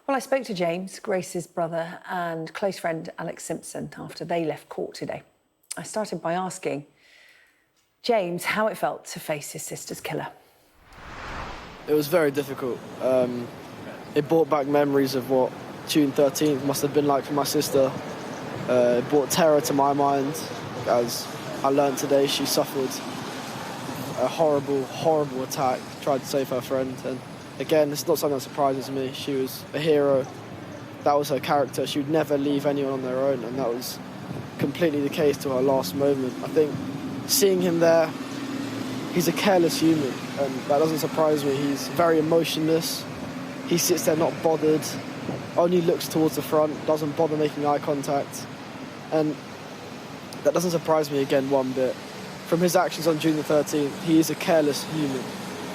Well, I spoke to James, Grace's brother, and close friend Alex Simpson after they left court today. I started by asking James how it felt to face his sister's killer. It was very difficult. It brought back memories of what June 13th must have been like for my sister. It brought terror to my mind, as I learned today she suffered a horrible, horrible attack, tried to save her friend. And again, it's not something that surprises me. She was a hero. That was her character. She would never leave anyone on their own, and that was completely the case to her last moment. I think seeing him there, he's a careless human, and that doesn't surprise me. He's very emotionless. He sits there not bothered, only looks towards the front, doesn't bother making eye contact. And that doesn't surprise me again one bit. From his actions on June the 13th, he is a careless human.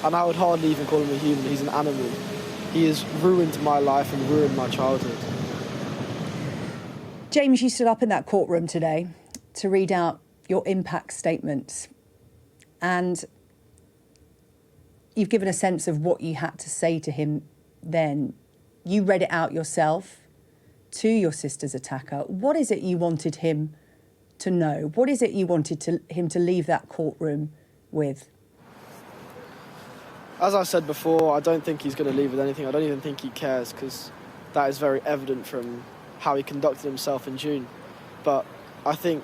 And I would hardly even call him a human, he's an animal. He has ruined my life and ruined my childhood. James, you stood up in that courtroom today to read out your impact statement. And you've given a sense of what you had to say to him then. You read it out yourself to your sister's attacker. What is it you wanted him to know? What is it you wanted him to leave that courtroom with? As I said before, I don't think he's going to leave with anything. I don't even think he cares, because that is very evident from how he conducted himself in June. But I think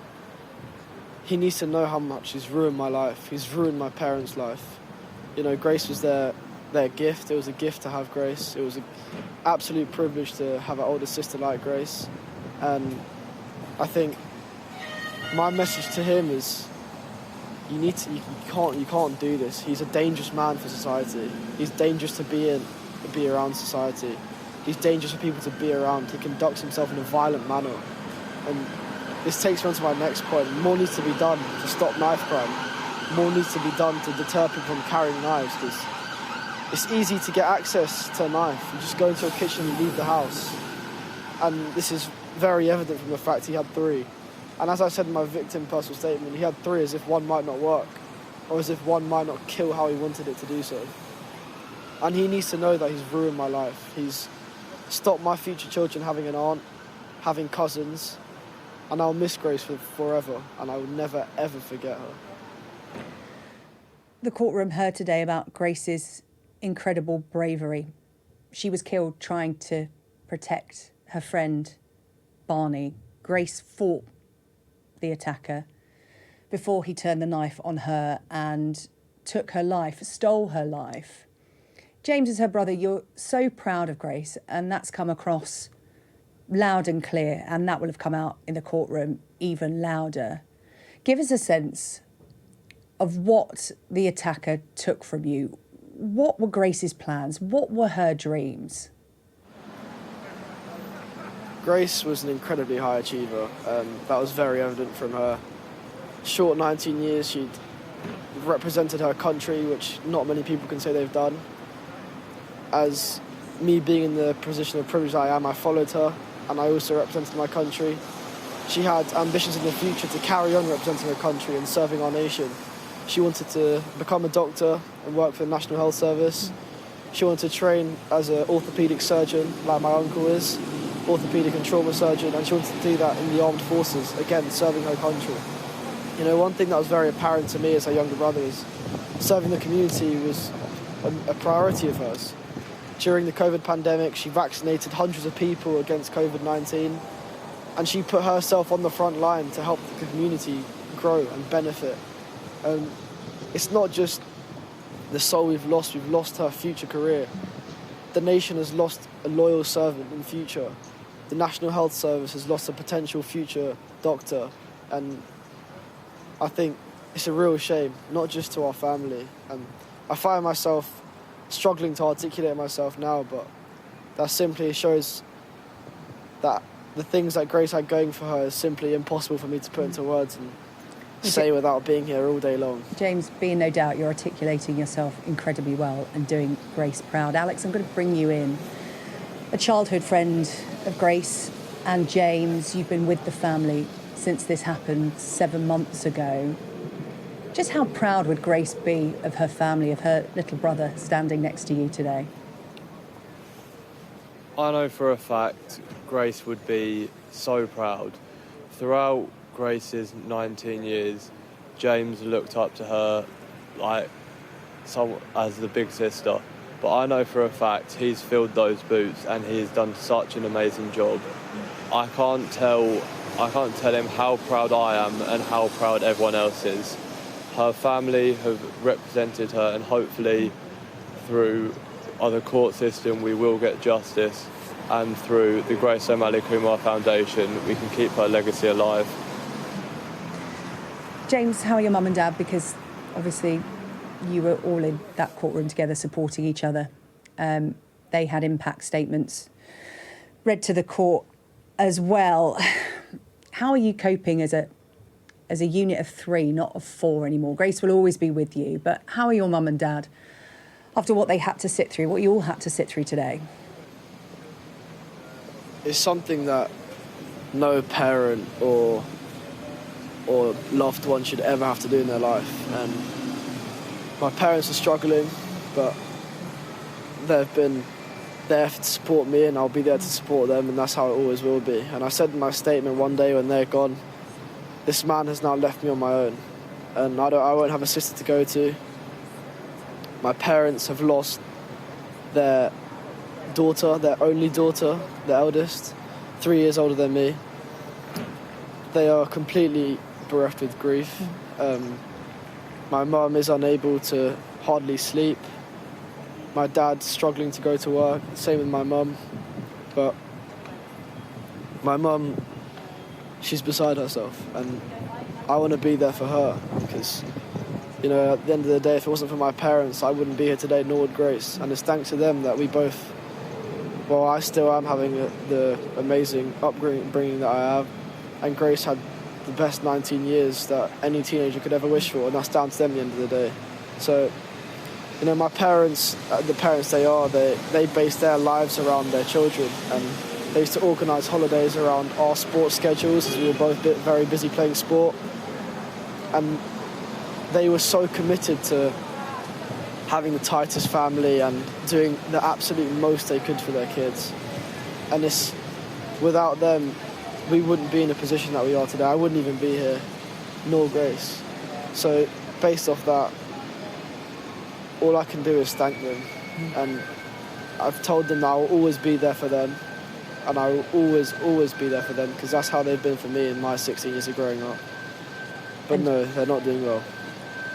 he needs to know how much he's ruined my life. He's ruined my parents' life. You know, Grace was their gift. It was a gift to have Grace. It was an absolute privilege to have an older sister like Grace. And I think my message to him is, you can't do this. He's a dangerous man for society. He's dangerous to be around society. He's dangerous for people to be around. He conducts himself in a violent manner. And this takes me on to my next point. More needs to be done to stop knife crime. More needs to be done to deter people from carrying knives, because it's easy to get access to a knife. You just go into a kitchen and leave the house. And this is very evident from the fact he had 3. And as I said in my victim personal statement, he had 3 as if one might not work, or as if one might not kill how he wanted it to do so. And he needs to know that he's ruined my life. He's stopped my future children having an aunt, having cousins, and I'll miss Grace for forever, and I will never, ever forget her. The courtroom heard today about Grace's incredible bravery. She was killed trying to protect her friend, Barney. Grace fought the attacker before he turned the knife on her and took her life, stole her life. James, as her brother, you're so proud of Grace, and that's come across loud and clear, and that will have come out in the courtroom even louder. Give us a sense of what the attacker took from you. What were Grace's plans? What were her dreams? Grace was an incredibly high achiever. That was very evident from her short 19 years. She'd represented her country, which not many people can say they've done. As me being in the position of privilege I am, I followed her, and I also represented my country. She had ambitions in the future to carry on representing her country and serving our nation. She wanted to become a doctor and work for the National Health Service. She wanted to train as an orthopaedic surgeon, like my uncle is, orthopaedic and trauma surgeon, and she wanted to do that in the armed forces, again, serving her country. You know, one thing that was very apparent to me as her younger brother is serving the community was a priority of hers. During the COVID pandemic, she vaccinated hundreds of people against COVID-19, and she put herself on the front line to help the community grow and benefit. It's not just the soul we've lost her future career. The nation has lost a loyal servant in future. The National Health Service has lost a potential future doctor, and I think it's a real shame, not just to our family. And I find myself struggling to articulate myself now, but that simply shows that the things that Grace had going for her is simply impossible for me to put into words and say without being here all day long. James, be in no doubt you're articulating yourself incredibly well and doing Grace proud. Alex, I'm going to bring you in. A childhood friend of Grace and James, you've been with the family since this happened 7 months ago. Just how proud would Grace be of her family, of her little brother standing next to you today? I know for a fact Grace would be so proud. Throughout Grace's 19 years, James looked up to her like as the big sister. But I know for a fact he's filled those boots and he's done such an amazing job. I can't tell him how proud I am and how proud everyone else is. Her family have represented her, and hopefully through the court system we will get justice, and through the Grace O'Malley Kumar Foundation we can keep her legacy alive. James, how are your mum and dad? Because obviously you were all in that courtroom together supporting each other. They had impact statements read to the court as well. How are you coping as a unit of 3, not of 4 anymore? Grace will always be with you, but how are your mum and dad after what they had to sit through, what you all had to sit through today? It's something that no parent or loved one should ever have to do in their life. And my parents are struggling, but they've been there to support me, and I'll be there to support them, and that's how it always will be. And I said in my statement one day when they're gone, this man has now left me on my own, and I won't have a sister to go to. My parents have lost their daughter, their only daughter, the eldest, 3 years older than me. They are completely bereft with grief. My mum is unable to hardly sleep. My dad's struggling to go to work, same with my mum. But my mum, she's beside herself, and I want to be there for her because, you know, at the end of the day, if it wasn't for my parents, I wouldn't be here today, nor would Grace. And it's thanks to them that we both, well, I still am having the amazing upbringing that I have, and Grace had the best 19 years that any teenager could ever wish for, and that's down to them at the end of the day. So, you know, my parents, the parents they are, they base their lives around their children, and they used to organise holidays around our sports schedules as we were both very busy playing sport, and they were so committed to having the tightest family and doing the absolute most they could for their kids. And it's, without them, we wouldn't be in the position that we are today. I wouldn't even be here, nor Grace. So based off that, all I can do is thank them. And I've told them that I will always be there for them, and I will always be there for them, because that's how they've been for me in my 16 years of growing up. But no, they're not doing well.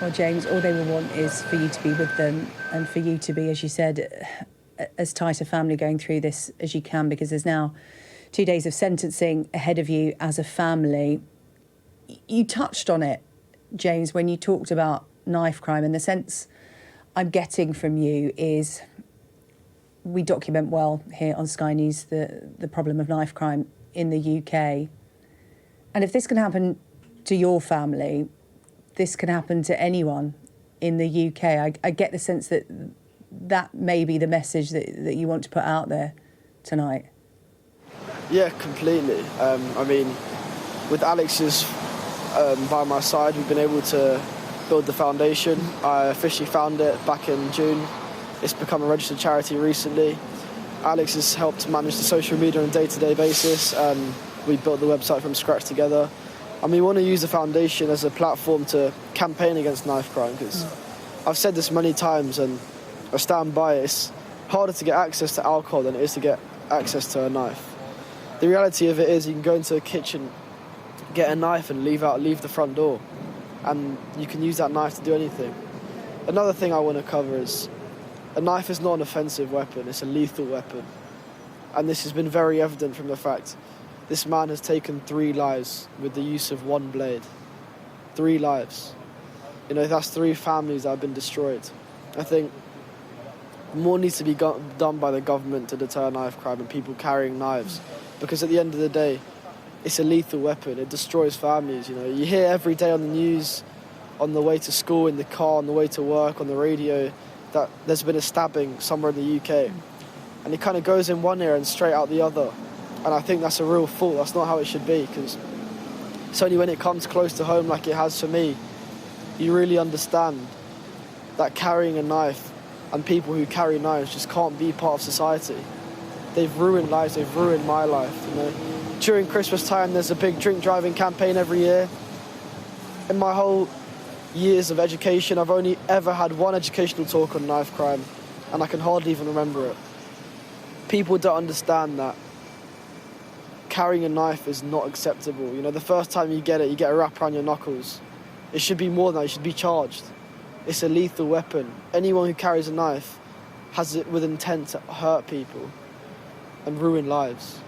Well, James, all they will want is for you to be with them and for you to be, as you said, as tight a family going through this as you can, because there's now 2 days of sentencing ahead of you as a family. You touched on it, James, when you talked about knife crime, and the sense I'm getting from you is we document well here on Sky News the problem of knife crime in the UK. And if this can happen to your family, this can happen to anyone in the UK. I get the sense that that may be the message that you want to put out there tonight. Yeah, completely. I mean, with Alex's by my side, we've been able to build the foundation. I officially founded it back in June. It's become a registered charity recently. Alex has helped manage the social media on a day-to-day basis, and we built the website from scratch together. And we want to use the foundation as a platform to campaign against knife crime, because I've said this many times and I stand by it. It's harder to get access to alcohol than it is to get access to a knife. The reality of it is you can go into a kitchen, get a knife and leave the front door, and you can use that knife to do anything. Another thing I want to cover is a knife is not an offensive weapon, it's a lethal weapon. And this has been very evident from the fact this man has taken 3 lives with the use of 1 blade. 3 lives. You know, that's 3 families that have been destroyed. I think more needs to be done by the government to deter knife crime and people carrying knives. Because at the end of the day, it's a lethal weapon. It destroys families, you know. You hear every day on the news, on the way to school, in the car, on the way to work, on the radio, that there's been a stabbing somewhere in the UK. And it kind of goes in one ear and straight out the other. And I think that's a real fault. That's not how it should be, because it's only when it comes close to home like it has for me, you really understand that carrying a knife and people who carry knives just can't be part of society. they've ruined lives, they've ruined my life, you know. During Christmas time, there's a big drink driving campaign every year. In my whole years of education, I've only ever had one educational talk on knife crime, and I can hardly even remember it. People don't understand that carrying a knife is not acceptable. You know, the first time you get a wrap around your knuckles. It should be more than that, you should be charged. It's a lethal weapon. Anyone who carries a knife has it with intent to hurt people and ruin lives.